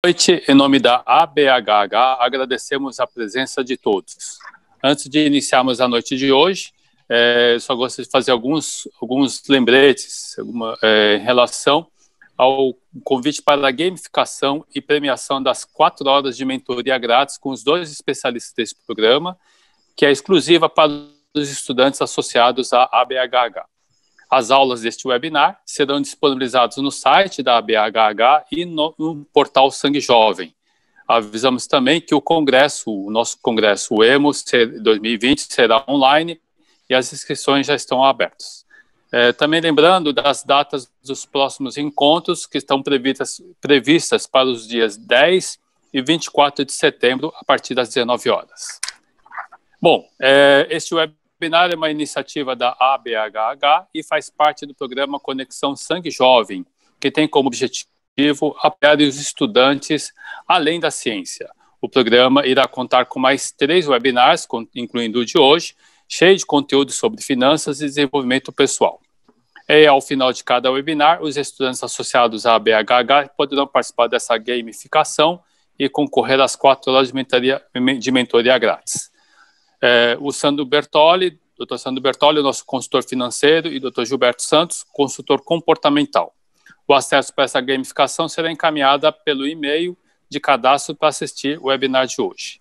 Noite, em nome da ABHH, agradecemos a presença de todos. Antes de iniciarmos a noite de hoje, só gostaria de fazer alguns lembretes em relação ao convite para a gamificação e premiação das 4 horas de mentoria grátis com os 2 especialistas desse programa, que é exclusiva para os estudantes associados à ABHH. As aulas deste webinar serão disponibilizadas no site da ABHH e no portal Sangue Jovem. Avisamos também que o nosso congresso, o EMO 2020, será online e as inscrições já estão abertas. Também lembrando das datas dos próximos encontros que estão previstas para os dias 10 e 24 de setembro, a partir das 19 horas. Bom, este webinar é uma iniciativa da ABHH e faz parte do programa Conexão Sangue Jovem, que tem como objetivo apoiar os estudantes além da ciência. O programa irá contar com mais 3 webinars, incluindo o de hoje, cheio de conteúdo sobre finanças e desenvolvimento pessoal. Ao final de cada webinar, os estudantes associados à ABHH poderão participar dessa gamificação e concorrer às 4 horas de mentoria grátis. O Sandro Bertoli, Dr. Sandro Bertoli, o nosso consultor financeiro, e Dr. Gilberto Santos, consultor comportamental. O acesso para essa gamificação será encaminhada pelo e-mail de cadastro para assistir o webinar de hoje.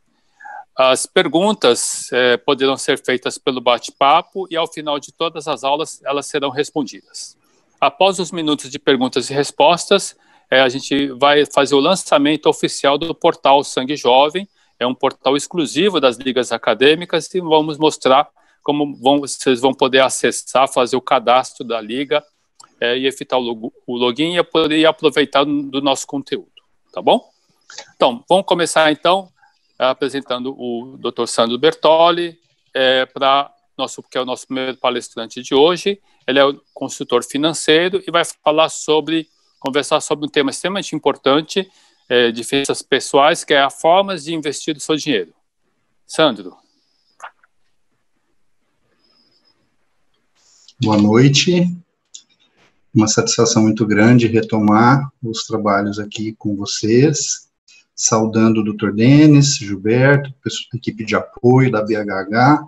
As perguntas poderão ser feitas pelo bate-papo e, ao final de todas as aulas, elas serão respondidas. Após os minutos de perguntas e respostas, a gente vai fazer o lançamento oficial do portal Sangue Jovem. É um portal exclusivo das ligas acadêmicas e vamos mostrar como vocês vão poder acessar, fazer o cadastro da liga e efetuar o login e poder aproveitar do nosso conteúdo, tá bom? Então, vamos começar então apresentando o Dr. Sandro Bertoli, que é o nosso primeiro palestrante de hoje. Ele é o consultor financeiro e vai conversar sobre um tema extremamente importante, de finanças pessoais, que é a formas de investir o seu dinheiro. Sandro. Boa noite. Uma satisfação muito grande retomar os trabalhos aqui com vocês, saudando o Dr. Denis, Gilberto, equipe de apoio da BHH,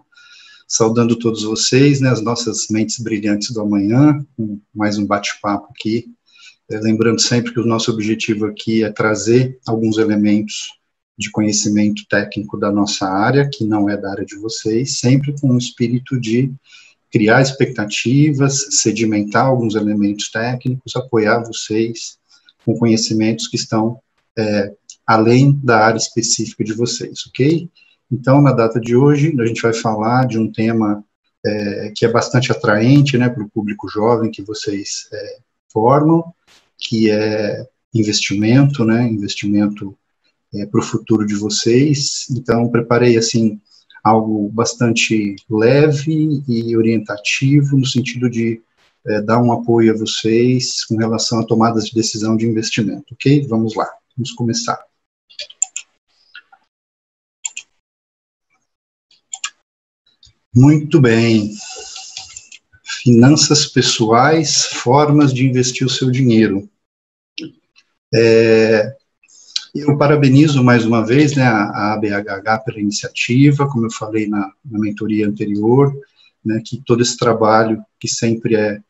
saudando todos vocês, né, as nossas mentes brilhantes do amanhã, com mais um bate-papo aqui. Lembrando sempre que o nosso objetivo aqui é trazer alguns elementos de conhecimento técnico da nossa área, que não é da área de vocês, sempre com o espírito de criar expectativas, sedimentar alguns elementos técnicos, apoiar vocês com conhecimentos que estão além da área específica de vocês, ok? Então, na data de hoje, a gente vai falar de um tema que é bastante atraente, né, para o público jovem que vocês formam, que é investimento, né, investimento para o futuro de vocês. Então, preparei, assim, algo bastante leve e orientativo, no sentido de dar um apoio a vocês com relação a tomadas de decisão de investimento, ok? Vamos lá, vamos começar. Muito bem. Finanças pessoais, formas de investir o seu dinheiro. Eu parabenizo mais uma vez, né, a ABHH pela iniciativa, como eu falei na mentoria anterior, né, que todo esse trabalho que sempre é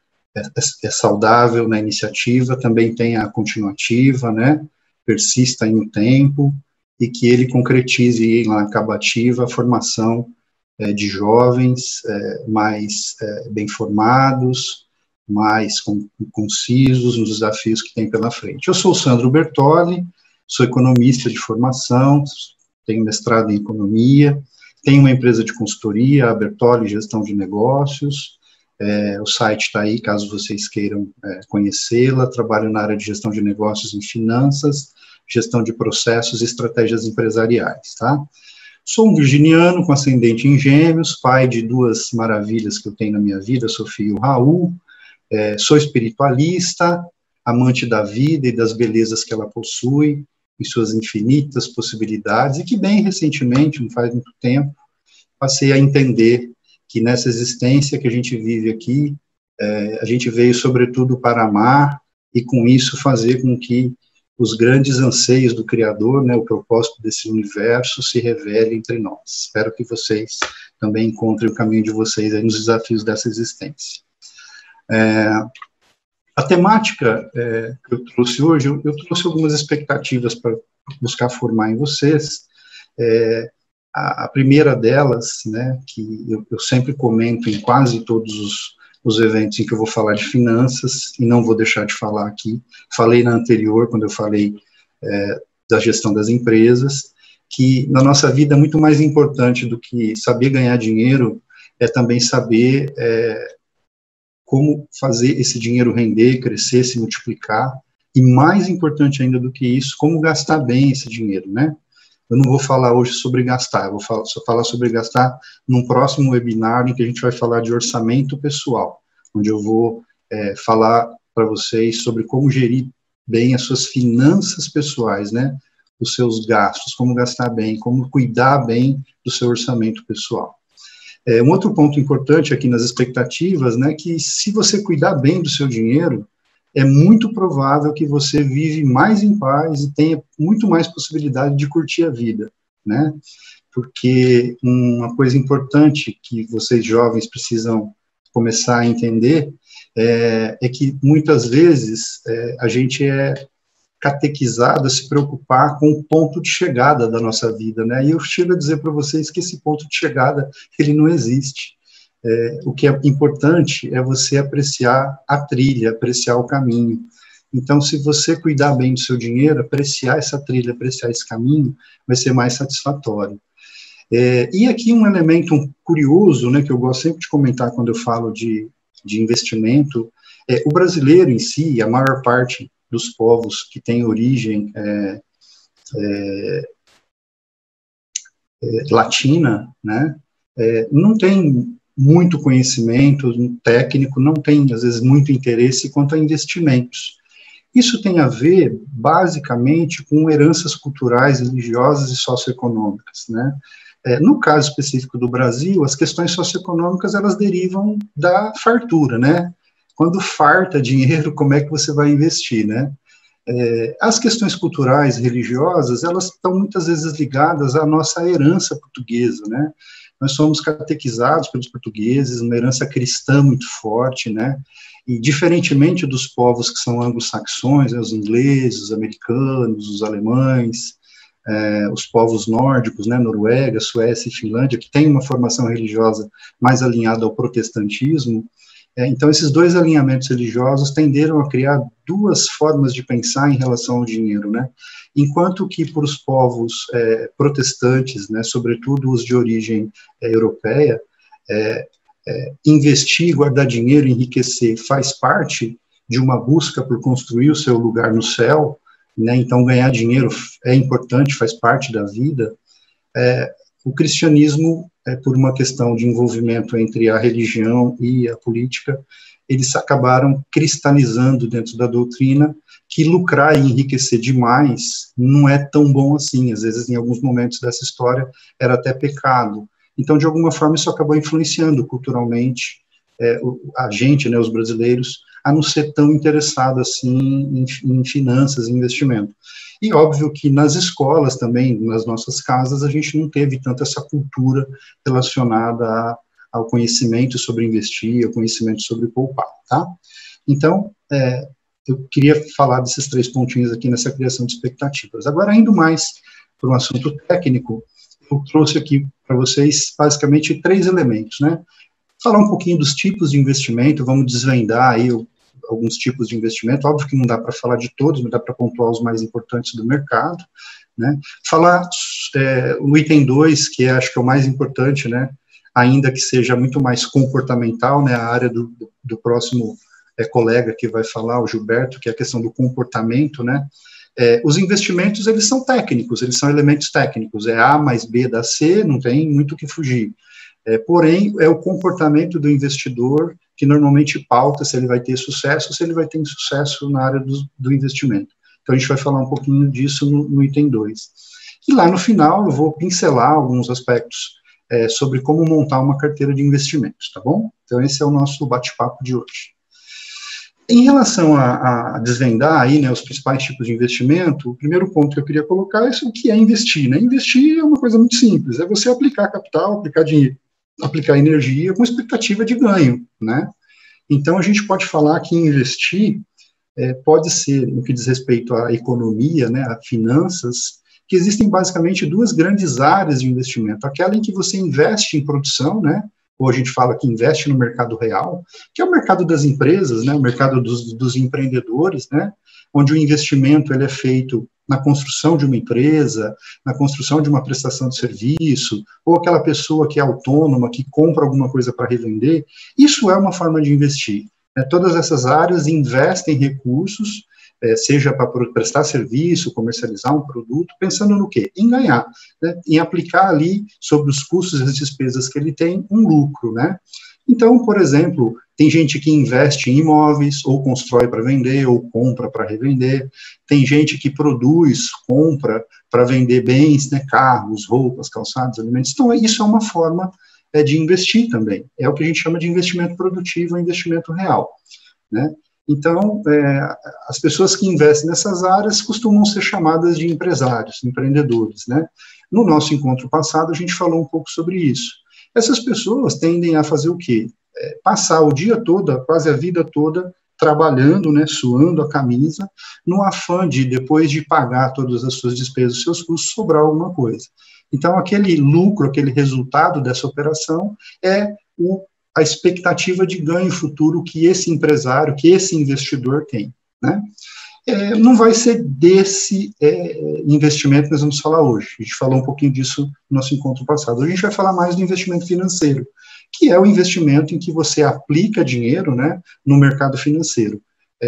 saudável na iniciativa, também tem a continuativa, né, persista no tempo, e que ele concretize na acabativa a formação de jovens mais bem formados, mais concisos nos desafios que tem pela frente. Eu sou o Sandro Bertoli, sou economista de formação, tenho mestrado em economia, tenho uma empresa de consultoria, a Bertoli Gestão de Negócios, o site está aí, caso vocês queiram conhecê-la. Trabalho na área de gestão de negócios e finanças, gestão de processos e estratégias empresariais, tá? Sou um virginiano com ascendente em Gêmeos, pai de 2 maravilhas que eu tenho na minha vida, Sofia e o Raul. Sou espiritualista, amante da vida e das belezas que ela possui, e suas infinitas possibilidades, e que bem recentemente, não faz muito tempo, passei a entender que nessa existência que a gente vive aqui, a gente veio sobretudo para amar, e com isso fazer com que os grandes anseios do Criador, né, o propósito desse universo se revele entre nós. Espero que vocês também encontrem o caminho de vocês aí nos desafios dessa existência. A temática que eu trouxe hoje, eu trouxe algumas expectativas para buscar formar em vocês. A primeira delas, né, que eu sempre comento em quase todos os eventos em que eu vou falar de finanças, e não vou deixar de falar aqui, falei na anterior, quando eu falei da gestão das empresas, que na nossa vida muito mais importante do que saber ganhar dinheiro, é também saber como fazer esse dinheiro render, crescer, se multiplicar, e mais importante ainda do que isso, como gastar bem esse dinheiro, né? Eu não vou falar hoje sobre gastar, eu vou só falar sobre gastar num próximo webinar em que a gente vai falar de orçamento pessoal, onde eu vou falar para vocês sobre como gerir bem as suas finanças pessoais, né? Os seus gastos, como gastar bem, como cuidar bem do seu orçamento pessoal. Um outro ponto importante aqui nas expectativas, né, que se você cuidar bem do seu dinheiro, é muito provável que você vive mais em paz e tenha muito mais possibilidade de curtir a vida, né? Porque uma coisa importante que vocês jovens precisam começar a entender é que muitas vezes a gente é catequizado a se preocupar com o ponto de chegada da nossa vida, né? E eu chego a dizer para vocês que esse ponto de chegada, ele não existe. O que é importante é você apreciar a trilha, apreciar o caminho. Então, se você cuidar bem do seu dinheiro, apreciar essa trilha, apreciar esse caminho, vai ser mais satisfatório. E aqui um elemento curioso, né, que eu gosto sempre de comentar quando eu falo de investimento, o brasileiro em si, a maior parte dos povos que têm origem latina, né, não tem muito conhecimento técnico, não tem, às vezes, muito interesse quanto a investimentos. Isso tem a ver, basicamente, com heranças culturais, religiosas e socioeconômicas, né? No caso específico do Brasil, as questões socioeconômicas, elas derivam da fartura, né? Quando farta dinheiro, como é que você vai investir, né? As questões culturais, religiosas, elas estão muitas vezes ligadas à nossa herança portuguesa, né? Nós somos catequizados pelos portugueses, uma herança cristã muito forte, né? E diferentemente dos povos que são anglo-saxões, né, os ingleses, os americanos, os alemães, os povos nórdicos, né, Noruega, Suécia e Finlândia, que têm uma formação religiosa mais alinhada ao protestantismo, então esses dois alinhamentos religiosos tenderam a criar duas formas de pensar em relação ao dinheiro, né? Enquanto que para os povos protestantes, né, sobretudo os de origem europeia, investir, guardar dinheiro, enriquecer, faz parte de uma busca por construir o seu lugar no céu, né? Então ganhar dinheiro é importante, faz parte da vida. O cristianismo, por uma questão de envolvimento entre a religião e a política, eles acabaram cristalizando dentro da doutrina que lucrar e enriquecer demais não é tão bom assim. Às vezes, em alguns momentos dessa história, era até pecado. Então, de alguma forma, isso acabou influenciando culturalmente a gente, né, os brasileiros, a não ser tão interessado assim em finanças e investimento. E óbvio que nas escolas também, nas nossas casas, a gente não teve tanto essa cultura relacionada ao conhecimento sobre investir, ao conhecimento sobre poupar, tá? Então, eu queria falar desses 3 pontinhos aqui nessa criação de expectativas. Agora, indo mais para um assunto técnico, eu trouxe aqui para vocês, basicamente, 3 elementos, né? Falar um pouquinho dos tipos de investimento, vamos desvendar aí alguns tipos de investimento, óbvio que não dá para falar de todos, mas dá para pontuar os mais importantes do mercado, né? Falar o item 2, que acho que é o mais importante, né? Ainda que seja muito mais comportamental, né? A área do próximo colega que vai falar, o Gilberto, que é a questão do comportamento, né? Os investimentos, eles são técnicos, eles são elementos técnicos, A mais B dá C, não tem muito o que fugir. Porém, é o comportamento do investidor que normalmente pauta se ele vai ter sucesso ou se ele vai ter insucesso na área do investimento. Então, a gente vai falar um pouquinho disso no item 2. E lá no final, eu vou pincelar alguns aspectos sobre como montar uma carteira de investimentos, tá bom? Então, esse é o nosso bate-papo de hoje. Em relação a desvendar aí, né, os principais tipos de investimento, o primeiro ponto que eu queria colocar é o que é investir, né? Investir é uma coisa muito simples, é você aplicar capital, aplicar dinheiro, aplicar energia com expectativa de ganho, né? Então, a gente pode falar que investir pode ser, no que diz respeito à economia, né, a finanças, que existem basicamente duas grandes áreas de investimento. Aquela em que você investe em produção, né, ou a gente fala que investe no mercado real, que é o mercado das empresas, né, o mercado dos empreendedores, né, onde o investimento ele é feito na construção de uma empresa, na construção de uma prestação de serviço, ou aquela pessoa que é autônoma, que compra alguma coisa para revender. Isso é uma forma de investir. Todas essas áreas investem recursos, seja para prestar serviço, comercializar um produto, pensando no quê? Em ganhar, né? Em aplicar ali, sobre os custos e as despesas que ele tem, um lucro, né? Então, por exemplo, tem gente que investe em imóveis, ou constrói para vender, ou compra para revender. Tem gente que produz, compra para vender bens, né? Carros, roupas, calçados, alimentos. Então, isso é uma forma de investir também. É o que a gente chama de investimento produtivo, investimento real, né? Então, as pessoas que investem nessas áreas costumam ser chamadas de empresários, empreendedores, né? No nosso encontro passado, a gente falou um pouco sobre isso. Essas pessoas tendem a fazer o quê? Passar o dia todo, quase a vida toda, trabalhando, né, suando a camisa, no afã de, depois de pagar todas as suas despesas, os seus custos, sobrar alguma coisa. Então, aquele lucro, aquele resultado dessa operação é a expectativa de ganho futuro que esse empresário, que esse investidor tem, né? Não vai ser desse investimento que nós vamos falar hoje. A gente falou um pouquinho disso no nosso encontro passado. Hoje a gente vai falar mais do investimento financeiro, que é o investimento em que você aplica dinheiro, né, no mercado financeiro.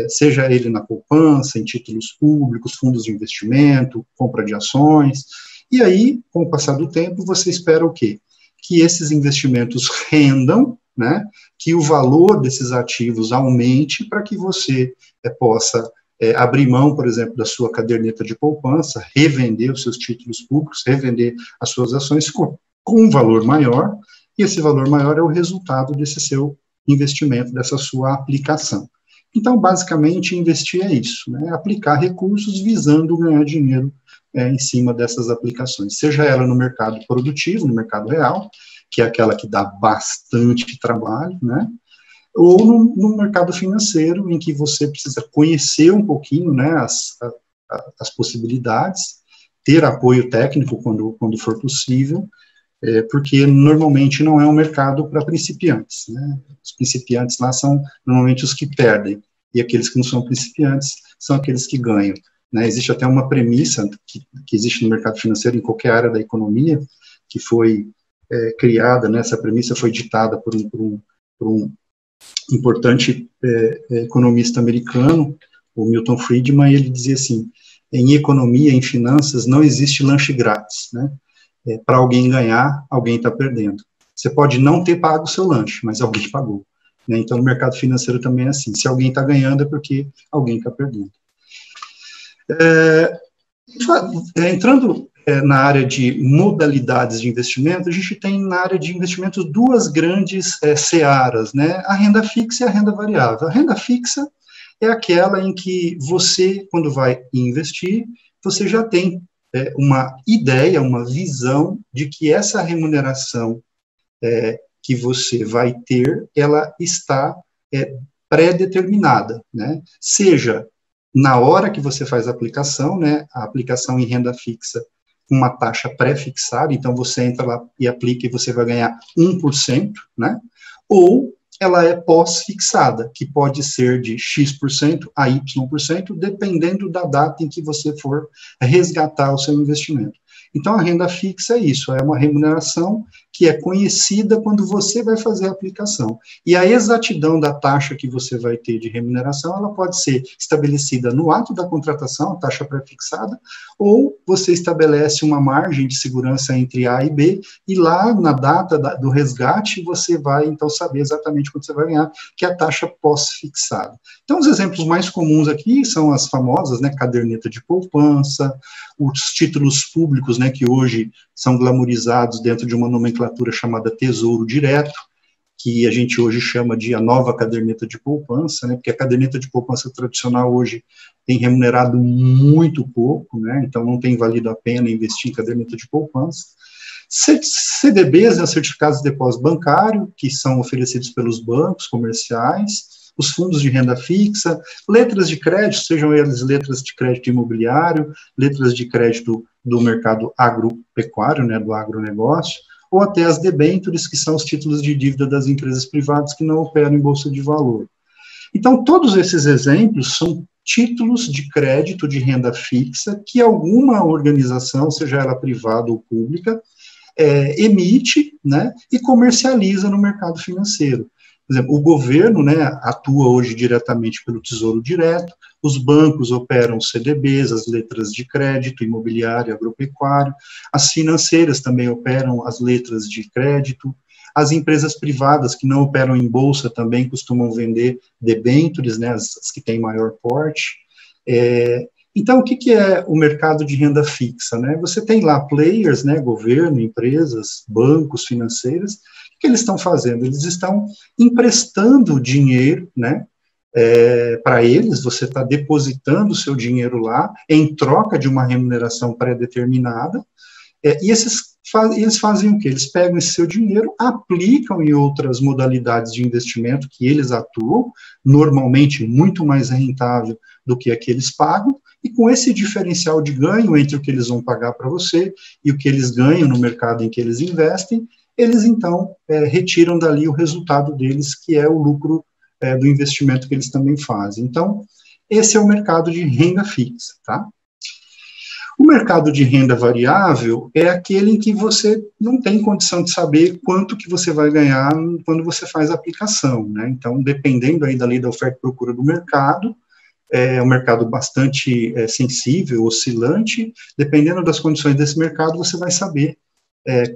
Seja ele na poupança, em títulos públicos, fundos de investimento, compra de ações. E aí, com o passar do tempo, você espera o quê? Que esses investimentos rendam, né, que o valor desses ativos aumente para que você possa abrir mão, por exemplo, da sua caderneta de poupança, revender os seus títulos públicos, revender as suas ações com um valor maior, e esse valor maior é o resultado desse seu investimento, dessa sua aplicação. Então, basicamente, investir é isso, né, aplicar recursos visando ganhar dinheiro em cima dessas aplicações, seja ela no mercado produtivo, no mercado real, que é aquela que dá bastante trabalho, né, ou no mercado financeiro, em que você precisa conhecer um pouquinho, né, as possibilidades, ter apoio técnico quando for possível, porque normalmente não é um mercado para principiantes, né, os principiantes lá são normalmente os que perdem, e aqueles que não são principiantes são aqueles que ganham. Né, existe até uma premissa que existe no mercado financeiro, em qualquer área da economia, que foi criada, né, essa premissa foi ditada por um importante economista americano, o Milton Friedman, e ele dizia assim: em economia, em finanças, não existe lanche grátis, né? Para alguém ganhar, alguém está perdendo. Você pode não ter pago o seu lanche, mas alguém pagou. Né? Então, no mercado financeiro também é assim: se alguém está ganhando, é porque alguém está perdendo. Entrando na área de modalidades de investimento, a gente tem na área de investimentos duas grandes searas, né? A renda fixa e a renda variável. A renda fixa é aquela em que você, quando vai investir, você já tem uma ideia, uma visão de que essa remuneração que você vai ter, ela está pré-determinada, né? Seja na hora que você faz a aplicação, né, a aplicação em renda fixa, uma taxa pré-fixada, então você entra lá e aplica e você vai ganhar 1%, né, ou ela é pós-fixada, que pode ser de X% a Y%, dependendo da data em que você for resgatar o seu investimento. Então, a renda fixa é isso, é uma remuneração que é conhecida quando você vai fazer a aplicação. E a exatidão da taxa que você vai ter de remuneração, ela pode ser estabelecida no ato da contratação, a taxa pré-fixada, ou você estabelece uma margem de segurança entre A e B, e lá na data do resgate, você vai, então, saber exatamente quanto você vai ganhar, que é a taxa pós-fixada. Então, os exemplos mais comuns aqui são as famosas, né, caderneta de poupança, os títulos públicos, né, que hoje são glamorizados dentro de uma nomenclatura chamada Tesouro Direto, que a gente hoje chama de a nova caderneta de poupança, né, porque a caderneta de poupança tradicional hoje tem remunerado muito pouco, né, então não tem valido a pena investir em caderneta de poupança. CDBs, né, certificados de depósito bancário, que são oferecidos pelos bancos comerciais, os fundos de renda fixa, letras de crédito, sejam eles letras de crédito imobiliário, letras de crédito do mercado agropecuário, né, do agronegócio, ou até as debêntures, que são os títulos de dívida das empresas privadas que não operam em bolsa de valor. Então, todos esses exemplos são títulos de crédito de renda fixa que alguma organização, seja ela privada ou pública, emite, né, e comercializa no mercado financeiro. Por exemplo, o governo, né, atua hoje diretamente pelo Tesouro Direto, os bancos operam CDBs, as letras de crédito, imobiliário, agropecuário, as financeiras também operam as letras de crédito, as empresas privadas que não operam em bolsa também costumam vender debêntures, né, as que têm maior porte. Então, o que é o mercado de renda fixa, né? Você tem lá players, né, governo, empresas, bancos, financeiras. O que eles estão fazendo? Eles estão emprestando dinheiro, né, para eles. Você está depositando o seu dinheiro lá em troca de uma remuneração pré-determinada, e eles fazem o quê? Eles pegam esse seu dinheiro, aplicam em outras modalidades de investimento que eles atuam, normalmente muito mais rentável do que a que eles pagam, e com esse diferencial de ganho entre o que eles vão pagar para você e o que eles ganham no mercado em que eles investem, eles então retiram dali o resultado deles, que é o lucro do investimento que eles também fazem. Então, esse é o mercado de renda fixa, tá? O mercado de renda variável é aquele em que você não tem condição de saber quanto que você vai ganhar quando você faz a aplicação, né? Então, dependendo aí da lei da oferta e procura do mercado, é um mercado bastante sensível, oscilante, dependendo das condições desse mercado, você vai saber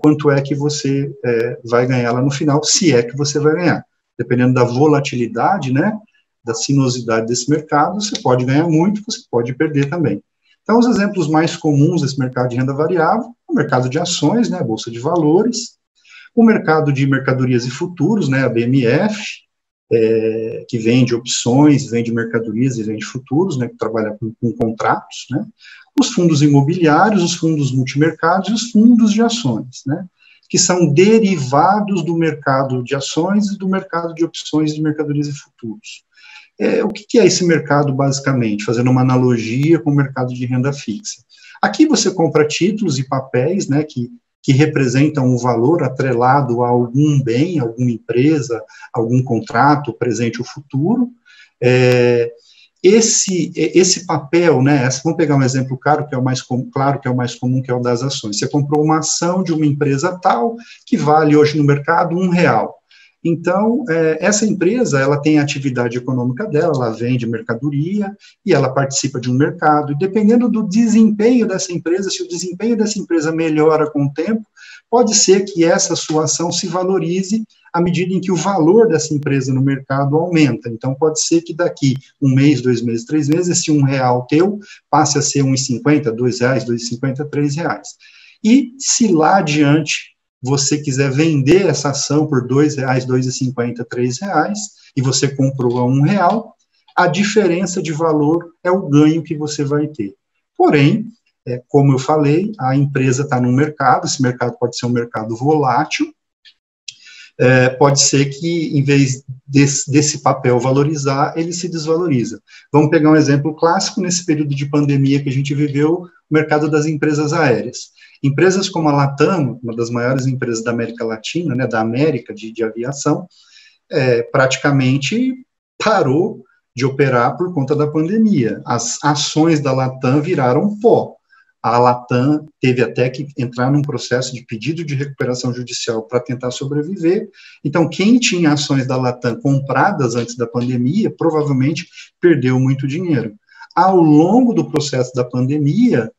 quanto é que você vai ganhar lá no final, se é que você vai ganhar. Dependendo da volatilidade, né, da sinuosidade desse mercado, você pode ganhar muito, você pode perder também. Então, os exemplos mais comuns desse mercado de renda variável, o mercado de ações, né, a Bolsa de Valores, o mercado de mercadorias e futuros, né, a BMF, que vende opções, vende mercadorias e vende futuros, né, que trabalha com contratos, né, os fundos imobiliários, os fundos multimercados e os fundos de ações, né, que são derivados do mercado de ações e do mercado de opções de mercadorias e futuros. O que é esse mercado, basicamente? Fazendo uma analogia com o mercado de renda fixa. Aqui você compra títulos e papéis, né, que representam um valor atrelado a algum bem, alguma empresa, algum contrato, presente ou futuro. Esse papel, né, vamos pegar um exemplo claro, que é o mais comum, que é o das ações. Você comprou uma ação de uma empresa tal, que vale hoje no mercado R$1. Então, essa empresa, ela tem a atividade econômica dela, ela vende mercadoria e ela participa de um mercado, e dependendo do desempenho dessa empresa, se o desempenho dessa empresa melhora com o tempo, pode ser que essa sua ação se valorize à medida em que o valor dessa empresa no mercado aumenta. Então, pode ser que daqui 1 mês, 2 meses, 3 meses, esse R$1 teu passe a ser R$1,50, R$2, R$2,50, R$3. E se lá adiante você quiser vender essa ação por R$2, R$2,50, R$3, e você comprou a R$1, a diferença de valor é o ganho que você vai ter. Porém, como eu falei, a empresa está num mercado, esse mercado pode ser um mercado volátil, pode ser que, em vez desse papel valorizar, ele se desvaloriza. Vamos pegar um exemplo clássico, nesse período de pandemia que a gente viveu, o mercado das empresas aéreas. Empresas como a Latam, uma das maiores empresas da América Latina, né, da América de aviação, praticamente parou de operar por conta da pandemia. As ações da Latam viraram pó. A Latam teve até que entrar num processo de pedido de recuperação judicial para tentar sobreviver. Então, quem tinha ações da Latam compradas antes da pandemia, provavelmente perdeu muito dinheiro. Ao longo do processo da pandemia,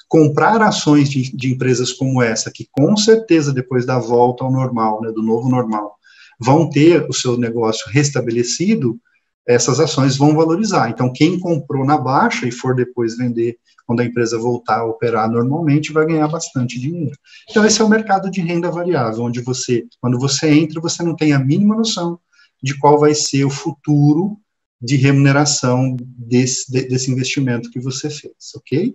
comprar ações de empresas como essa, que com certeza depois da volta ao normal, né, do novo normal, vão ter o seu negócio restabelecido, essas ações vão valorizar. Então, quem comprou na baixa e for depois vender, quando a empresa voltar a operar normalmente, vai ganhar bastante dinheiro. Então, esse é o mercado de renda variável, onde você, quando você entra, você não tem a mínima noção de qual vai ser o futuro de remuneração desse investimento que você fez, ok?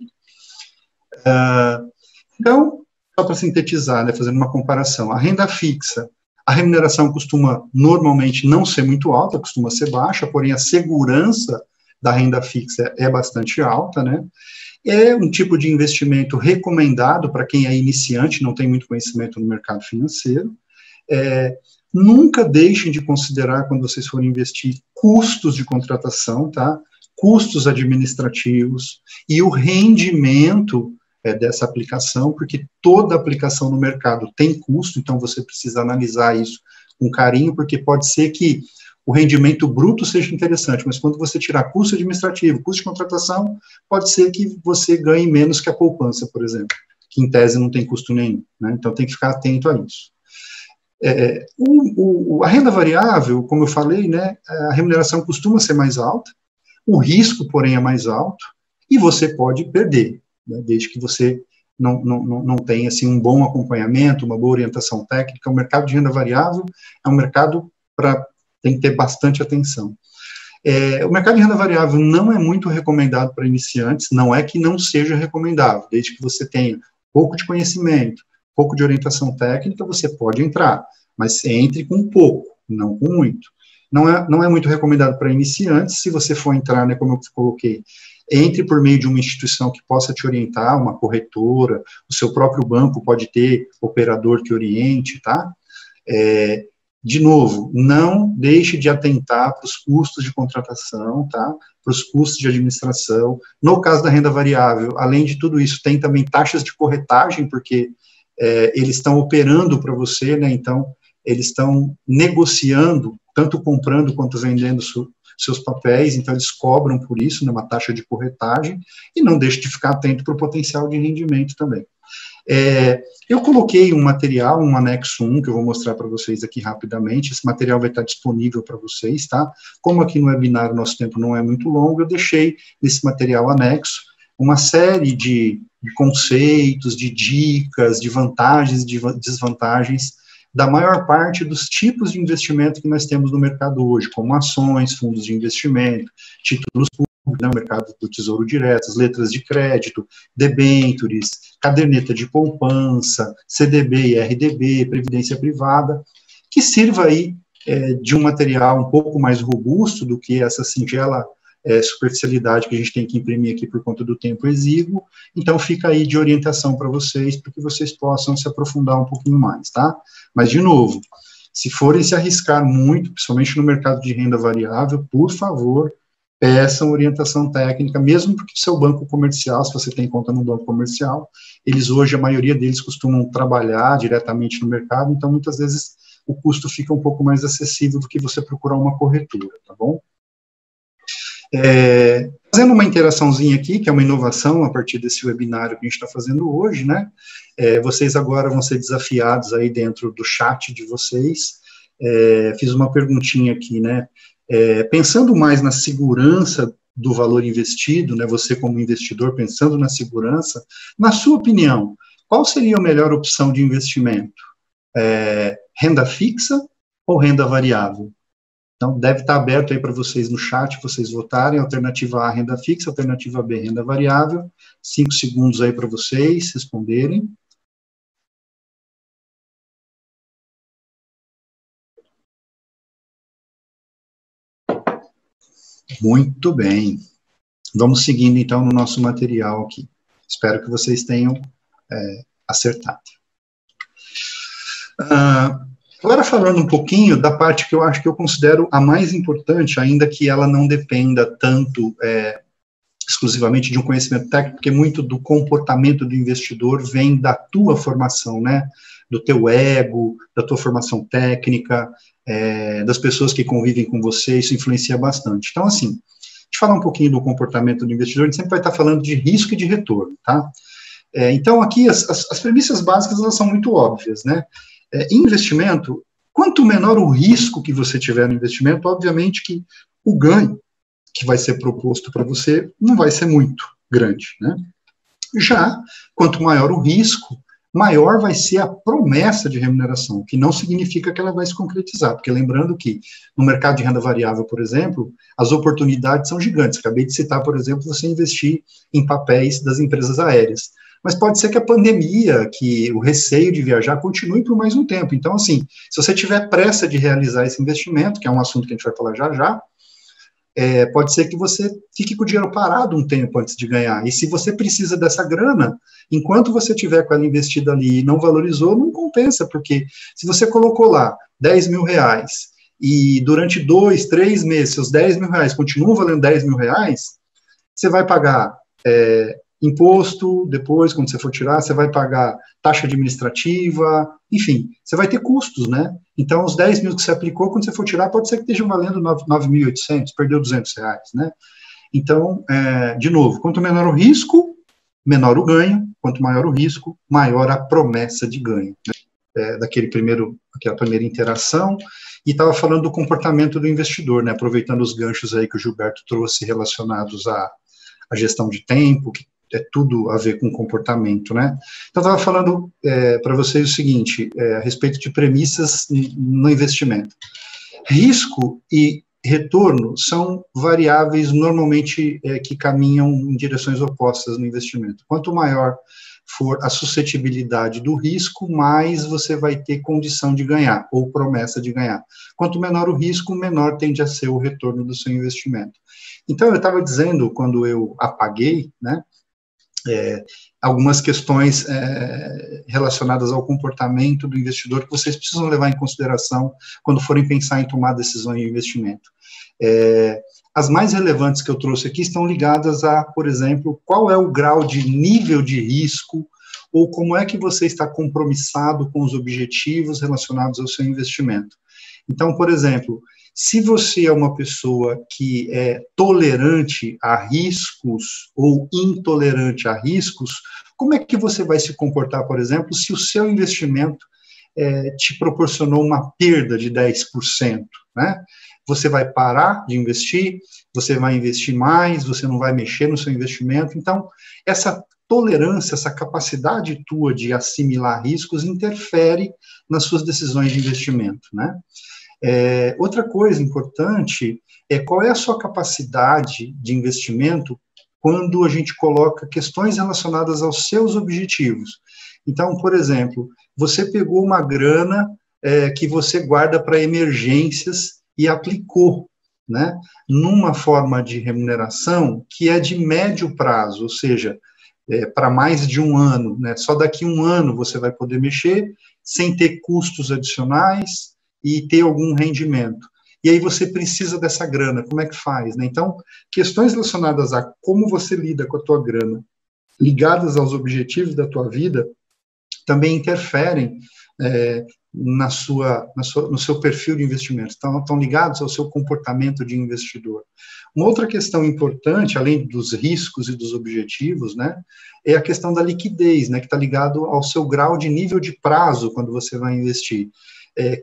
Então, só para sintetizar, né, fazendo uma comparação, a renda fixa, a remuneração costuma normalmente não ser muito alta, costuma ser baixa, porém a segurança da renda fixa é bastante alta, né? É um tipo de investimento recomendado para quem é iniciante, não tem muito conhecimento no mercado financeiro. Nunca deixem de considerar, quando vocês forem investir, custos de contratação, tá? Custos administrativos e o rendimento dessa aplicação, porque toda aplicação no mercado tem custo, então você precisa analisar isso com carinho, porque pode ser que o rendimento bruto seja interessante, mas quando você tirar custo administrativo, custo de contratação, pode ser que você ganhe menos que a poupança, por exemplo, que em tese não tem custo nenhum, né? Então tem que ficar atento a isso. A renda variável, como eu falei, né, a remuneração costuma ser mais alta, o risco, porém, é mais alto, e você pode perder, né, desde que você não tenha assim, um bom acompanhamento, uma boa orientação técnica. O mercado de renda variável é um mercado tem que ter bastante atenção. O mercado de renda variável não é muito recomendado para iniciantes, não é que não seja recomendável, desde que você tenha pouco de conhecimento, pouco de orientação técnica, você pode entrar, mas entre com pouco, não com muito. Não é muito recomendado para iniciantes. Se você for entrar, né, como eu coloquei, entre por meio de uma instituição que possa te orientar, uma corretora, o seu próprio banco pode ter operador que oriente, tá? De novo, não deixe de atentar para os custos de contratação, tá? Para os custos de administração. No caso da renda variável, além de tudo isso, tem também taxas de corretagem, porque eles estão operando para você, né? Então, eles estão negociando, tanto comprando quanto vendendo seus papéis, então eles cobram por isso, né, uma taxa de corretagem, e não deixe de ficar atento para o potencial de rendimento também. Eu coloquei um material, um anexo 1, que eu vou mostrar para vocês aqui rapidamente. Esse material vai estar disponível para vocês, tá? Como aqui no webinar o nosso tempo não é muito longo, eu deixei nesse material anexo uma série de conceitos, de dicas, de vantagens, de desvantagens da maior parte dos tipos de investimento que nós temos no mercado hoje, como ações, fundos de investimento, títulos públicos, né, o mercado do Tesouro Direto, as letras de crédito, debêntures, caderneta de poupança, CDB e RDB, previdência privada, que sirva aí de um material um pouco mais robusto do que essa singela superficialidade que a gente tem que imprimir aqui por conta do tempo exíguo. Então fica aí de orientação para vocês, para que vocês possam se aprofundar um pouquinho mais, tá? Mas, de novo, se forem se arriscar muito, principalmente no mercado de renda variável, por favor, peçam orientação técnica, mesmo porque o seu banco comercial, se você tem conta no banco comercial, eles hoje, a maioria deles costumam trabalhar diretamente no mercado, então muitas vezes o custo fica um pouco mais acessível do que você procurar uma corretora, tá bom? Fazendo uma interaçãozinha aqui, que é uma inovação a partir desse webinário que a gente está fazendo hoje, né? Vocês agora vão ser desafiados aí dentro do chat de vocês. Fiz uma perguntinha aqui, né? Pensando mais na segurança do valor investido, né? Você como investidor pensando na segurança, na sua opinião, qual seria a melhor opção de investimento? Renda fixa ou renda variável? Então, deve estar aberto aí para vocês no chat, vocês votarem, alternativa A, renda fixa, alternativa B, renda variável. 5 segundos aí para vocês responderem. Muito bem. Vamos seguindo, então, no nosso material aqui. Espero que vocês tenham acertado. Agora, falando um pouquinho da parte que eu acho que eu considero a mais importante, ainda que ela não dependa tanto exclusivamente de um conhecimento técnico, porque muito do comportamento do investidor vem da tua formação, né? Do teu ego, da tua formação técnica, das pessoas que convivem com você, isso influencia bastante. Então, assim, de falar um pouquinho do comportamento do investidor, a gente sempre vai estar falando de risco e de retorno, tá? Então, aqui, as premissas básicas, elas são muito óbvias, né? Investimento, quanto menor o risco que você tiver no investimento, obviamente que o ganho que vai ser proposto para você não vai ser muito grande, né? Já, quanto maior o risco, maior vai ser a promessa de remuneração, que não significa que ela vai se concretizar, porque lembrando que no mercado de renda variável, por exemplo, as oportunidades são gigantes. Acabei de citar, por exemplo, você investir em papéis das empresas aéreas. Mas pode ser que a pandemia, que o receio de viajar continue por mais um tempo. Então, assim, se você tiver pressa de realizar esse investimento, que é um assunto que a gente vai falar já já, pode ser que você fique com o dinheiro parado um tempo antes de ganhar. E se você precisa dessa grana, enquanto você tiver com ela investida ali e não valorizou, não compensa, porque se você colocou lá 10 mil reais e durante 2, 3 meses, seus 10 mil reais continuam valendo 10 mil reais, você vai pagar imposto, depois, quando você for tirar, você vai pagar taxa administrativa, enfim, você vai ter custos, né? Então, os 10 mil que você aplicou, quando você for tirar, pode ser que estejam valendo 9.800, perdeu 200 reais, né? Então, de novo, quanto menor o risco, menor o ganho, quanto maior o risco, maior a promessa de ganho, né? Aquela primeira interação, e estava falando do comportamento do investidor, né? Aproveitando os ganchos aí que o Gilberto trouxe relacionados à gestão de tempo, que é tudo a ver com comportamento, né? Então, eu estava falando para vocês o seguinte, a respeito de premissas no investimento. Risco e retorno são variáveis normalmente que caminham em direções opostas no investimento. Quanto maior for a suscetibilidade do risco, mais você vai ter condição de ganhar, ou promessa de ganhar. Quanto menor o risco, menor tende a ser o retorno do seu investimento. Então, eu estava dizendo, quando eu apaguei, né, algumas questões relacionadas ao comportamento do investidor que vocês precisam levar em consideração quando forem pensar em tomar decisões de investimento. As mais relevantes que eu trouxe aqui estão ligadas a, por exemplo, qual é o grau de nível de risco ou como é que você está compromissado com os objetivos relacionados ao seu investimento. Então, por exemplo, se você é uma pessoa que é tolerante a riscos ou intolerante a riscos, como é que você vai se comportar, por exemplo, se o seu investimento te proporcionou uma perda de 10%, né? Você vai parar de investir, você vai investir mais, você não vai mexer no seu investimento. Então, essa tolerância, essa capacidade tua de assimilar riscos interfere nas suas decisões de investimento, né? Outra coisa importante é qual é a sua capacidade de investimento quando a gente coloca questões relacionadas aos seus objetivos. Então, por exemplo, você pegou uma grana que você guarda para emergências e aplicou, né, numa forma de remuneração que é de médio prazo, ou seja, para mais de um ano, né, só daqui um ano você vai poder mexer sem ter custos adicionais e ter algum rendimento. E aí você precisa dessa grana, como é que faz, né? Então, questões relacionadas a como você lida com a tua grana, ligadas aos objetivos da tua vida, também interferem no seu perfil de investimento, estão ligados ao seu comportamento de investidor. Uma outra questão importante, além dos riscos e dos objetivos, né, é a questão da liquidez, né, que está ligado ao seu grau de nível de prazo quando você vai investir.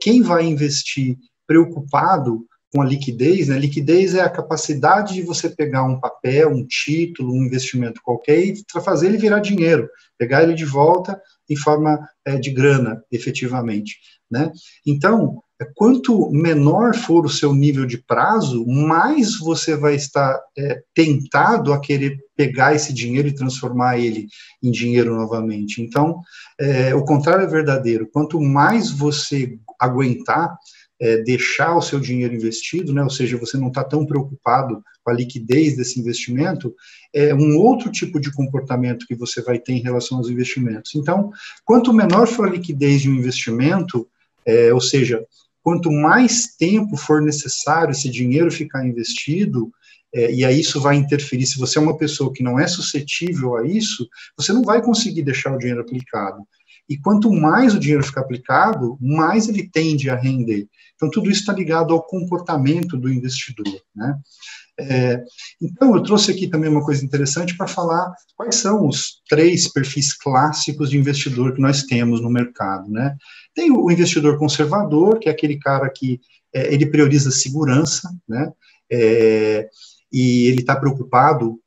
Quem vai investir preocupado com a liquidez, né? Liquidez é a capacidade de você pegar um papel, um título, um investimento qualquer e fazer ele virar dinheiro, pegar ele de volta em forma de grana, efetivamente, né? Então, quanto menor for o seu nível de prazo, mais você vai estar tentado a querer pegar esse dinheiro e transformar ele em dinheiro novamente. Então, o contrário é verdadeiro. Quanto mais você aguentar deixar o seu dinheiro investido, né, ou seja, você não está tão preocupado com a liquidez desse investimento, é um outro tipo de comportamento que você vai ter em relação aos investimentos. Então, quanto menor for a liquidez de um investimento, ou seja, quanto mais tempo for necessário esse dinheiro ficar investido, e aí isso vai interferir, se você é uma pessoa que não é suscetível a isso, você não vai conseguir deixar o dinheiro aplicado. E quanto mais o dinheiro ficar aplicado, mais ele tende a render. Então, tudo isso está ligado ao comportamento do investidor, né? Então, eu trouxe aqui também uma coisa interessante para falar quais são os 3 perfis clássicos de investidor que nós temos no mercado, né? Tem o investidor conservador, que é aquele cara que ele prioriza segurança, né? e ele está preocupado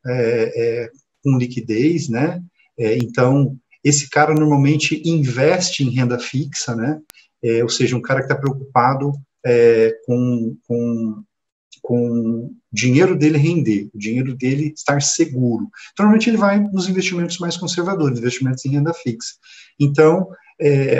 com liquidez, né? Então, esse cara normalmente investe em renda fixa, né? Ou seja, um cara que está preocupado com o dinheiro dele render, o dinheiro dele estar seguro. Então, normalmente ele vai nos investimentos mais conservadores, investimentos em renda fixa. Então,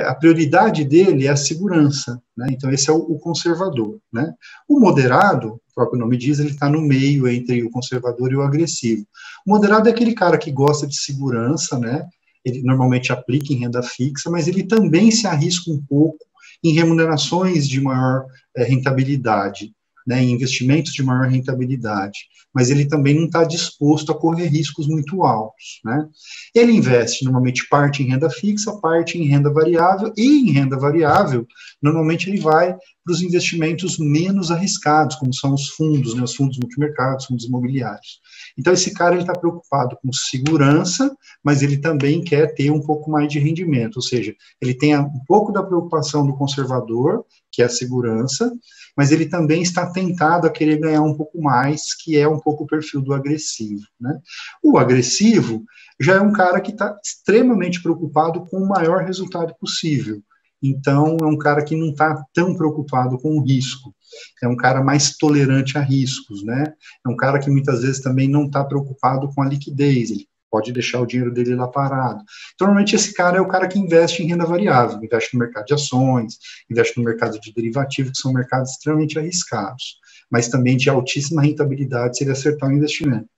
a prioridade dele é a segurança, né? Então esse é o conservador, né? O moderado, o próprio nome diz, ele está no meio entre o conservador e o agressivo. O moderado é aquele cara que gosta de segurança, né? Ele normalmente aplica em renda fixa, mas ele também se arrisca um pouco em remunerações de maior rentabilidade, né, em investimentos de maior rentabilidade, mas ele também não está disposto a correr riscos muito altos, né? Ele investe normalmente parte em renda fixa, parte em renda variável, e em renda variável, normalmente ele vai para os investimentos menos arriscados, como são os fundos, né, os fundos multimercados, fundos imobiliários. Então, esse cara está preocupado com segurança, mas ele também quer ter um pouco mais de rendimento, ou seja, ele tem um pouco da preocupação do conservador, que é a segurança, mas ele também está tentado a querer ganhar um pouco mais, que é um pouco o perfil do agressivo, né? O agressivo já é um cara que está extremamente preocupado com o maior resultado possível. Então, é um cara que não está tão preocupado com o risco. É um cara mais tolerante a riscos, né? É um cara que muitas vezes também não está preocupado com a liquidez. Ele pode deixar o dinheiro dele lá parado. Então, normalmente, esse cara é o cara que investe em renda variável, investe no mercado de ações, investe no mercado de derivativos, que são mercados extremamente arriscados, mas também de altíssima rentabilidade se ele acertar o investimento.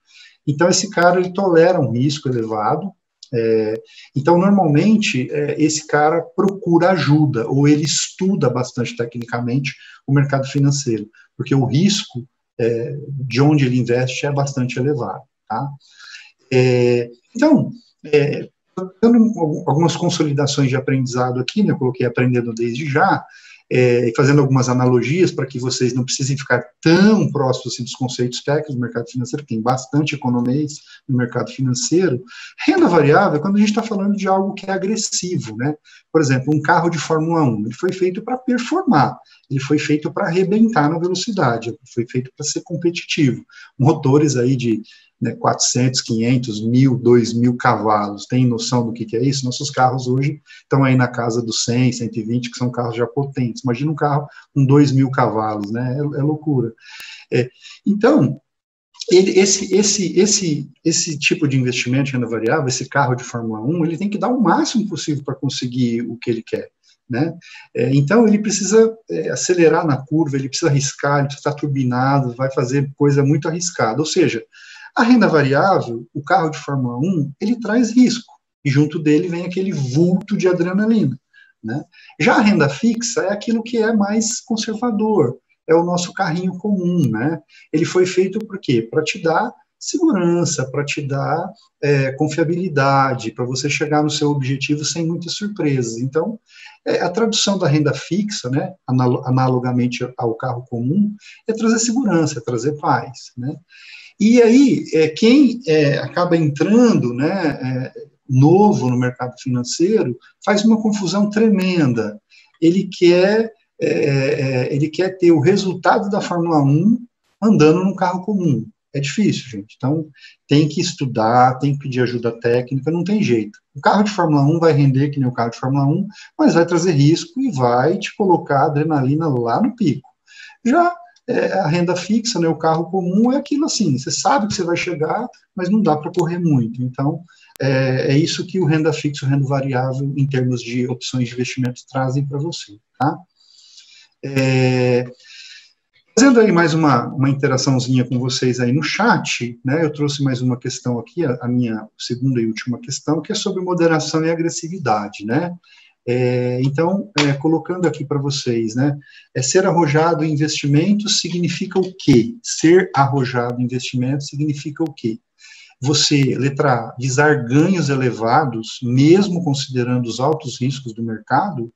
Então, esse cara, ele tolera um risco elevado. Então, normalmente, esse cara procura ajuda, ou ele estuda bastante tecnicamente o mercado financeiro, porque o risco de onde ele investe é bastante elevado, tá? Então, dando algumas consolidações de aprendizado aqui, né, eu coloquei aprendendo desde já, e fazendo algumas analogias para que vocês não precisem ficar tão próximos assim, dos conceitos técnicos do mercado financeiro, tem bastante economês no mercado financeiro. Renda variável é quando a gente está falando de algo que é agressivo, né? Por exemplo, um carro de Fórmula 1, ele foi feito para performar, ele foi feito para arrebentar na velocidade, foi feito para ser competitivo. Motores aí de 400, 500, 1.000, 2.000 cavalos, tem noção do que é isso? Nossos carros hoje estão aí na casa dos 100, 120, que são carros já potentes. Imagina um carro com 2.000 cavalos, né? É loucura. Então, esse tipo de investimento em renda variável, esse carro de Fórmula 1, ele tem que dar o máximo possível para conseguir o que ele quer, né? Então, ele precisa acelerar na curva, ele precisa arriscar, ele precisa estar turbinado, vai fazer coisa muito arriscada. Ou seja, a renda variável, o carro de Fórmula 1, ele traz risco, e junto dele vem aquele vulto de adrenalina, né? Já a renda fixa é aquilo que é mais conservador, é o nosso carrinho comum, né? Ele foi feito por quê? Para te dar segurança, para te dar confiabilidade, para você chegar no seu objetivo sem muitas surpresas. Então, a tradução da renda fixa, né, analogamente ao carro comum, é trazer segurança, é trazer paz, né? E aí, quem acaba entrando, né, novo no mercado financeiro, faz uma confusão tremenda. Ele quer ter o resultado da Fórmula 1 andando num carro comum. É difícil, gente. Então, tem que estudar, tem que pedir ajuda técnica, não tem jeito. O carro de Fórmula 1 vai render que nem o carro de Fórmula 1, mas vai trazer risco e vai te colocar a adrenalina lá no pico. Já a renda fixa, né, o carro comum, é aquilo assim, você sabe que você vai chegar, mas não dá para correr muito. Então, é isso que o renda fixa, o renda variável, em termos de opções de investimento, trazem para você, tá? Fazendo aí mais uma interaçãozinha com vocês aí no chat, né, eu trouxe mais uma questão aqui, a minha segunda e última questão, que é sobre moderação e agressividade, né? Então, colocando aqui para vocês, né, ser arrojado em investimentos significa o quê? Ser arrojado em investimentos significa o quê? Você, letra A, visar ganhos elevados, mesmo considerando os altos riscos do mercado,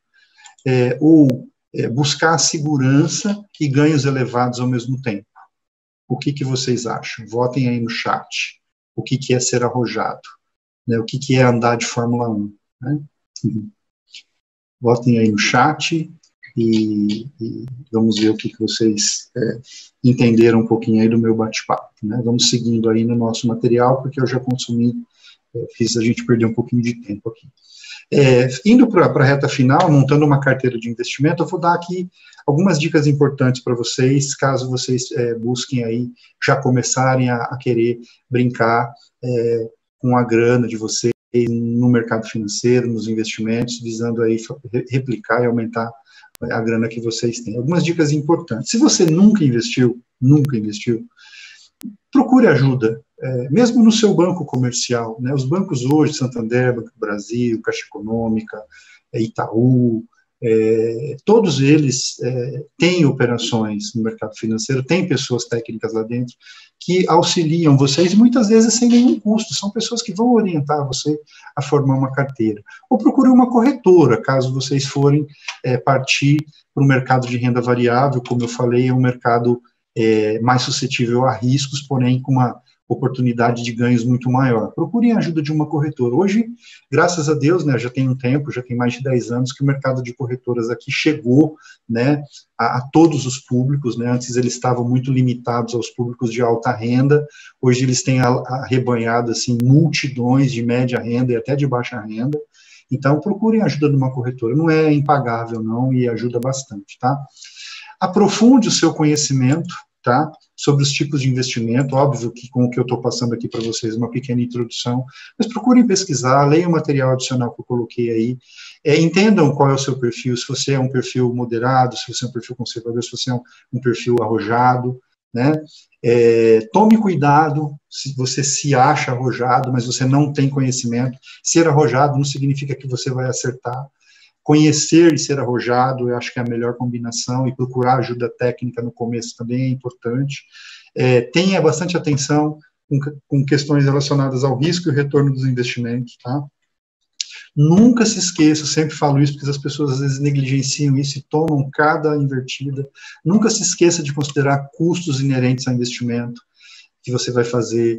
ou buscar a segurança e ganhos elevados ao mesmo tempo. O que vocês acham? Votem aí no chat. O que é ser arrojado? Né? O que é andar de Fórmula 1? Né? Votem aí no chat. e vamos ver o que vocês entenderam um pouquinho aí do meu bate-papo, né? Vamos seguindo aí no nosso material, porque eu já consumi, fiz a gente perder um pouquinho de tempo aqui. Indo para a reta final, montando uma carteira de investimento, eu vou dar aqui algumas dicas importantes para vocês, caso vocês busquem aí, já começarem a querer brincar com a grana de vocês no mercado financeiro, nos investimentos, visando aí replicar e aumentar a grana que vocês têm. Algumas dicas importantes. Se você nunca investiu, procure ajuda, mesmo no seu banco comercial, né? Os bancos hoje, Santander, Banco do Brasil, Caixa Econômica, Itaú, todos eles têm operações no mercado financeiro, têm pessoas técnicas lá dentro que auxiliam vocês, muitas vezes sem nenhum custo, são pessoas que vão orientar você a formar uma carteira. Ou procure uma corretora, caso vocês forem partir para o mercado de renda variável, como eu falei, é um mercado mais suscetível a riscos, porém com uma oportunidade de ganhos muito maior. Procurem a ajuda de uma corretora. Hoje, graças a Deus, né, já tem um tempo, já tem mais de 10 anos que o mercado de corretoras aqui chegou, né, a todos os públicos, né, antes eles estavam muito limitados aos públicos de alta renda, hoje eles têm arrebanhado, assim, multidões de média renda e até de baixa renda, então procurem a ajuda de uma corretora, não é impagável não, e ajuda bastante, tá? Aprofunde o seu conhecimento, tá, sobre os tipos de investimento, óbvio que com o que eu estou passando aqui para vocês, uma pequena introdução, mas procurem pesquisar, leiam o material adicional que eu coloquei aí, entendam qual é o seu perfil, se você é um perfil moderado, se você é um perfil conservador, se você é um perfil arrojado, né, tome cuidado se você se acha arrojado, mas você não tem conhecimento, ser arrojado não significa que você vai acertar. Conhecer e ser arrojado, eu acho que é a melhor combinação, e procurar ajuda técnica no começo também é importante. Tenha bastante atenção com questões relacionadas ao risco e o retorno dos investimentos, tá? Nunca se esqueça, sempre falo isso, porque as pessoas às vezes negligenciam isso e tomam cada invertida. Nunca se esqueça de considerar custos inerentes ao investimento que você vai fazer.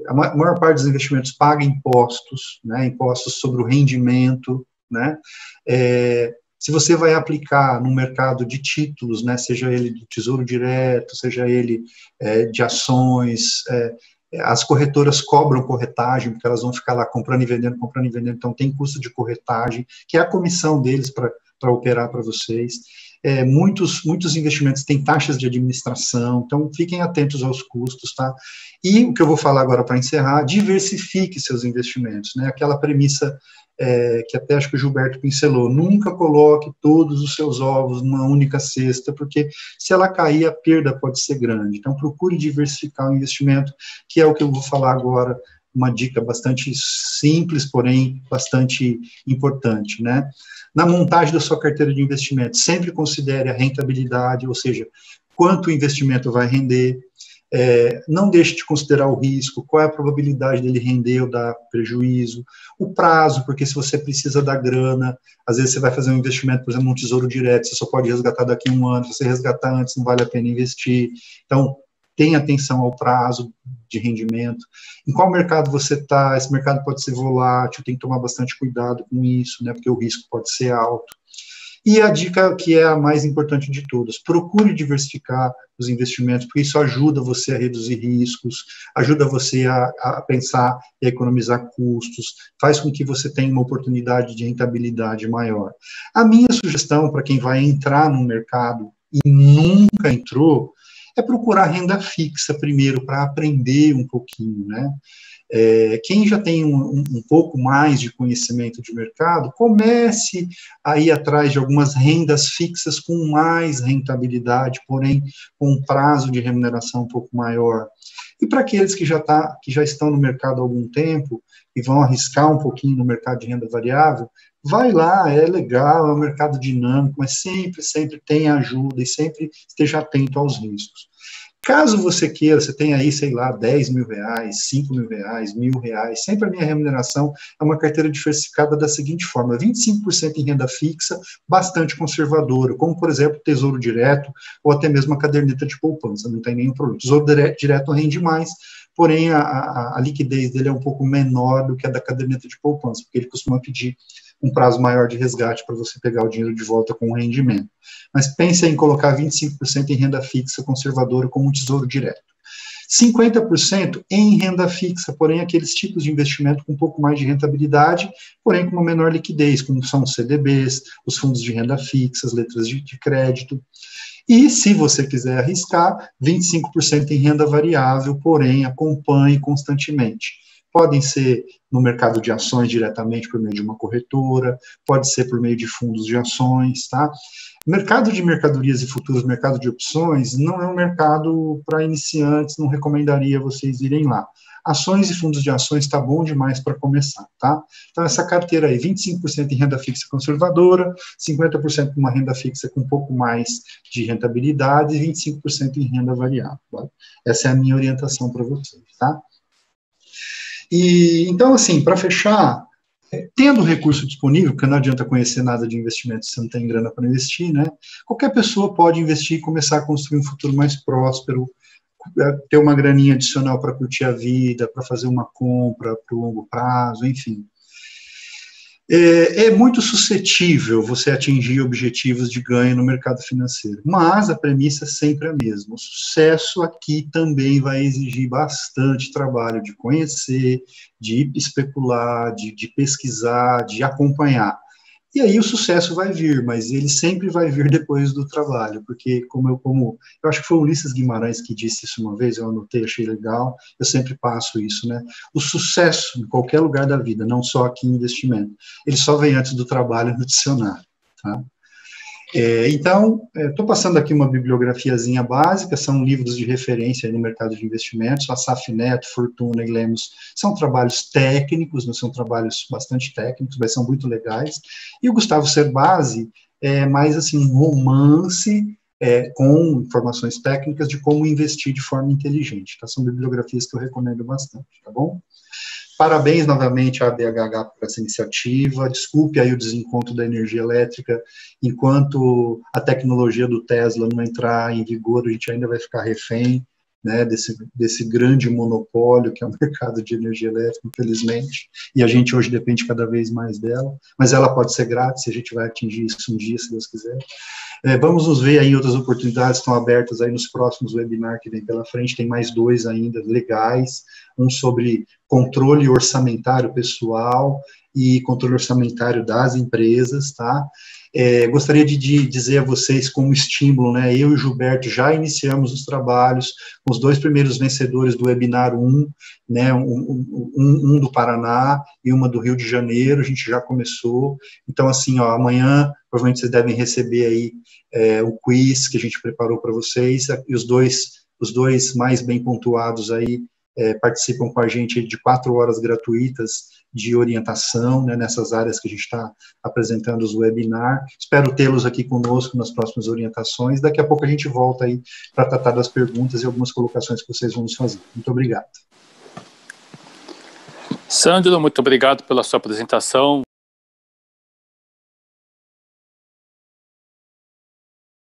A maior parte dos investimentos paga impostos, né, impostos sobre o rendimento, né? Se você vai aplicar no mercado de títulos, né, seja ele do Tesouro Direto, seja ele de ações, as corretoras cobram corretagem, porque elas vão ficar lá comprando e vendendo, então tem custo de corretagem, que é a comissão deles para operar para vocês. Muitos investimentos têm taxas de administração, então fiquem atentos aos custos, tá? E o que eu vou falar agora para encerrar, diversifique seus investimentos, né? Aquela premissa que até acho que o Gilberto pincelou, nunca coloque todos os seus ovos numa única cesta, porque se ela cair, a perda pode ser grande. Então, procure diversificar o investimento, que é o que eu vou falar agora, uma dica bastante simples, porém bastante importante, né? Na montagem da sua carteira de investimento, sempre considere a rentabilidade, ou seja, quanto o investimento vai render. Não deixe de considerar o risco, qual é a probabilidade dele render ou dar prejuízo, o prazo, porque se você precisa da grana, às vezes você vai fazer um investimento, por exemplo, num tesouro direto, você só pode resgatar daqui a um ano, se você resgatar antes, não vale a pena investir. Então, tenha atenção ao prazo de rendimento. Em qual mercado você está? Esse mercado pode ser volátil, tem que tomar bastante cuidado com isso, né, porque o risco pode ser alto. E a dica que é a mais importante de todas, procure diversificar os investimentos, porque isso ajuda você a reduzir riscos, ajuda você a pensar e a economizar custos, faz com que você tenha uma oportunidade de rentabilidade maior. A minha sugestão para quem vai entrar no mercado e nunca entrou, é procurar renda fixa primeiro, para aprender um pouquinho, né? Quem já tem um pouco mais de conhecimento de mercado, comece a ir atrás de algumas rendas fixas com mais rentabilidade, porém com um prazo de remuneração um pouco maior. E para aqueles que já estão no mercado há algum tempo e vão arriscar um pouquinho no mercado de renda variável, vai lá, é legal, é um mercado dinâmico, mas sempre tenha ajuda e sempre esteja atento aos riscos. Caso você queira, você tem aí, sei lá, 10 mil reais, 5 mil reais, R$1.000, sempre a minha remuneração é uma carteira diversificada da seguinte forma, 25% em renda fixa, bastante conservadora, como, por exemplo, Tesouro Direto ou até mesmo a caderneta de poupança, não tem nenhum problema. Tesouro Direto rende mais, porém a liquidez dele é um pouco menor do que a da caderneta de poupança, porque ele costuma pedir um prazo maior de resgate para você pegar o dinheiro de volta com rendimento. Mas pense em colocar 25% em renda fixa conservadora como um tesouro direto. 50% em renda fixa, porém aqueles tipos de investimento com um pouco mais de rentabilidade, porém com uma menor liquidez, como são os CDBs, os fundos de renda fixa, as letras de crédito. E, se você quiser arriscar, 25% em renda variável, porém acompanhe constantemente. Podem ser no mercado de ações diretamente por meio de uma corretora, pode ser por meio de fundos de ações, tá? Mercado de mercadorias e futuros, mercado de opções, não é um mercado para iniciantes, não recomendaria vocês irem lá. Ações e fundos de ações está bom demais para começar, tá? Então, essa carteira aí, 25% em renda fixa conservadora, 50% uma renda fixa com um pouco mais de rentabilidade e 25% em renda variável, tá? Essa é a minha orientação para vocês, tá? E, então, assim, para fechar, tendo recurso disponível, porque não adianta conhecer nada de investimento se você não tem grana para investir, né? Qualquer pessoa pode investir e começar a construir um futuro mais próspero, ter uma graninha adicional para curtir a vida, para fazer uma compra para o longo prazo, enfim. É muito suscetível você atingir objetivos de ganho no mercado financeiro, mas a premissa é sempre a mesma. O sucesso aqui também vai exigir bastante trabalho de conhecer, de especular, de pesquisar, de acompanhar. E aí o sucesso vai vir, mas ele sempre vai vir depois do trabalho, porque eu acho que foi o Ulisses Guimarães que disse isso uma vez, eu anotei, achei legal, eu sempre passo isso, né? O sucesso em qualquer lugar da vida, não só aqui em investimento, ele só vem antes do trabalho no dicionário, tá? Então, estou passando aqui uma bibliografiazinha básica, são livros de referência no mercado de investimentos, Asaf Neto, Fortuna e Lemos, são trabalhos técnicos, não são trabalhos bastante técnicos, mas são muito legais, e o Gustavo Cerbasi é mais assim, um romance com informações técnicas de como investir de forma inteligente, tá? São bibliografias que eu recomendo bastante, tá bom? Parabéns novamente à ABHH por essa iniciativa, desculpe aí o desencontro da energia elétrica, enquanto a tecnologia do Tesla não entrar em vigor, a gente ainda vai ficar refém, né, desse grande monopólio que é o mercado de energia elétrica, infelizmente, e a gente hoje depende cada vez mais dela, mas ela pode ser grátis, a gente vai atingir isso um dia, se Deus quiser. Vamos nos ver aí, outras oportunidades estão abertas aí nos próximos webinars que vem pela frente, tem mais 2 ainda legais, um sobre controle orçamentário pessoal e controle orçamentário das empresas, tá? Gostaria de dizer a vocês como estímulo, né, eu e o Gilberto já iniciamos os trabalhos com os 2 primeiros vencedores do webinar 1, né, um do Paraná e uma do Rio de Janeiro, a gente já começou, então assim, ó, amanhã provavelmente vocês devem receber aí o quiz que a gente preparou para vocês, e os dois mais bem pontuados aí participam com a gente de 4 horas gratuitas de orientação, né, nessas áreas que a gente está apresentando os webinar. Espero tê-los aqui conosco nas próximas orientações. Daqui a pouco a gente volta aí para tratar das perguntas e algumas colocações que vocês vão nos fazer. Muito obrigado. Sandro, muito obrigado pela sua apresentação.